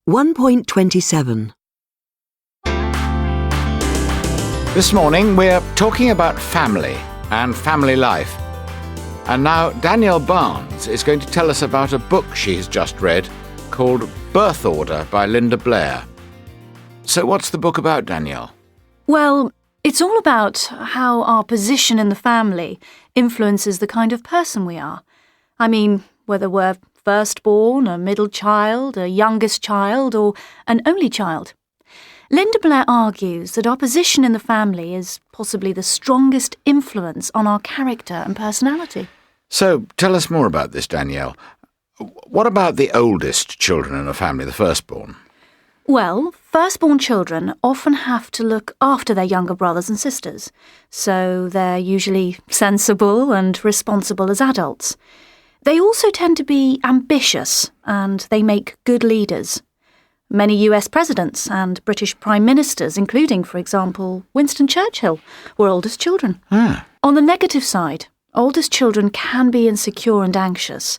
1.27. This morning we're talking about family and family life. And now Danielle Barnes is going to tell us about a book she's just read called Birth Order by Linda Blair. So what's the book about, Danielle? Well, it's all about how our position in the family influences the kind of person we are. I mean, whether we're firstborn, a middle child, a youngest child, or an only child. Linda Blair argues that our position in the family is possibly the strongest influence on our character and personality. So tell us more about this, Danielle. What about the oldest children in a family, the firstborn? Well, firstborn children often have to look after their younger brothers and sisters, so they're usually sensible and responsible as adults. They also tend to be ambitious, and they make good leaders. Many US presidents and British prime ministers, including, for example, Winston Churchill, were oldest children. On the negative side, oldest children can be insecure and anxious.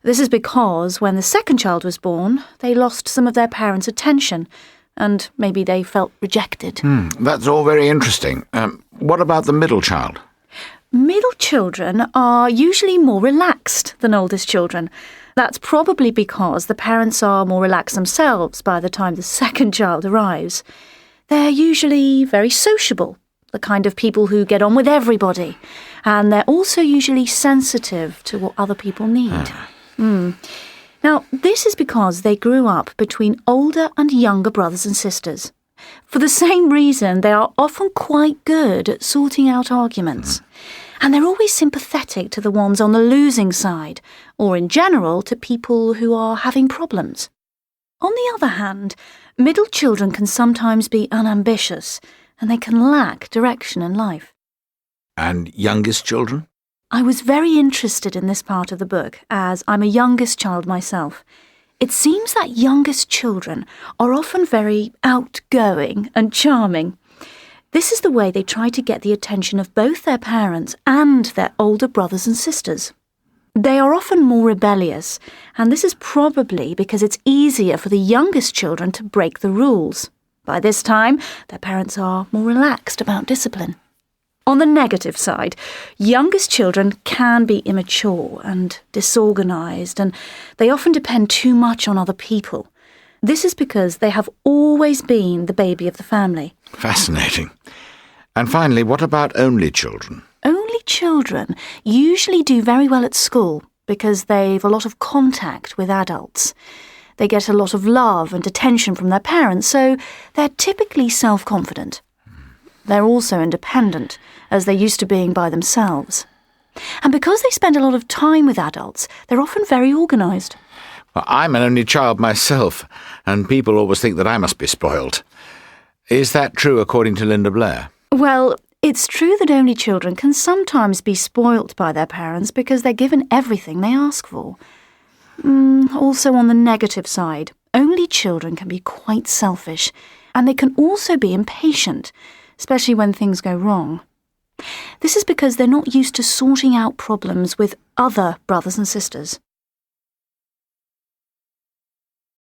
This is because when the second child was born, they lost some of their parents' attention, and maybe they felt rejected. That's all very interesting. What about the middle child? Middle children are usually more relaxed than oldest children. That's probably because the parents are more relaxed themselves by the time the second child arrives. They're usually very sociable, the kind of people who get on with everybody, and they're also usually sensitive to what other people need. Now, this is because they grew up between older and younger brothers and sisters. For the same reason, they are often quite good at sorting out arguments. And they're always sympathetic to the ones on the losing side, or in general to people who are having problems. On the other hand, middle children can sometimes be unambitious, and they can lack direction in life. And youngest children? I was very interested in this part of the book, as I'm a youngest child myself. It seems that youngest children are often very outgoing and charming. This is the way they try to get the attention of both their parents and their older brothers and sisters. They are often more rebellious, and this is probably because it's easier for the youngest children to break the rules. By this time, their parents are more relaxed about discipline. On the negative side, youngest children can be immature and disorganised, and they often depend too much on other people. This is because they have always been the baby of the family. Fascinating. And finally, what about only children? Only children usually do very well at school because they've a lot of contact with adults. They get a lot of love and attention from their parents, so they're typically self-confident. They're also independent, as they're used to being by themselves. And because they spend a lot of time with adults, they're often very organised. Well, I'm an only child myself, and people always think that I must be spoiled. Is that true according to Linda Blair? Well, it's true that only children can sometimes be spoilt by their parents because they're given everything they ask for. Also on the negative side, only children can be quite selfish, and they can also be impatient, especially when things go wrong. This is because they're not used to sorting out problems with other brothers and sisters.